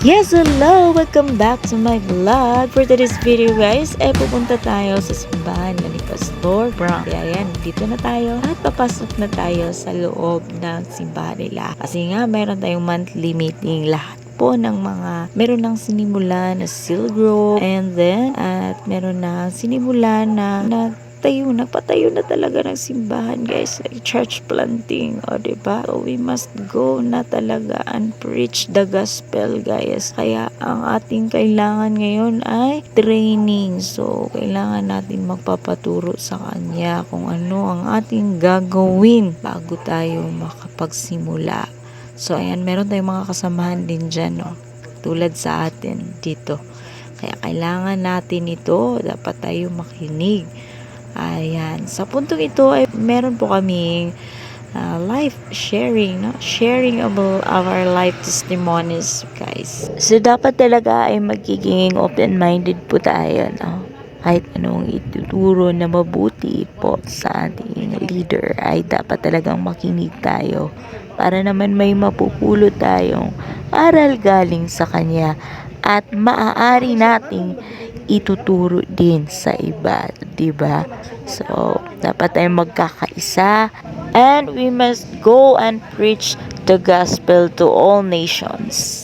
Yes, hello! Welcome back to my vlog. For today's video guys, pupunta tayo sa simbahan ni Pastor Brown. Kaya yan, dito na tayo at papasok na tayo sa loob ng simbahan nila. Kasi nga, meron tayong monthly meeting lahat po ng mga meron ng sinimulan na seal group and then at meron na sinimulan na nagpatayo na talaga ng simbahan guys, like church planting, o diba? So we must go na talaga and preach the gospel guys. Kaya ang ating kailangan ngayon ay training. So kailangan natin magpapaturo sa kanya kung ano ang ating gagawin bago tayo makapagsimula. So ayan, meron tayong mga kasamahan din dyan, no? Tulad sa atin dito. Kaya kailangan natin ito, dapat tayo makinig. Ayan, sa puntong ito ay meron po kaming life sharing, no? Sharing about our life testimonies, guys. So, dapat talaga ay magiging open-minded po tayo, no? Kahit anong ituturo na mabuti po sa ating leader ay dapat talagang makinig tayo para naman may mapupulot tayong aral galing sa kanya at maaari nating ituturo din sa iba, 'di ba? So, dapat tayong magkakaisa and we must go and preach the gospel to all nations.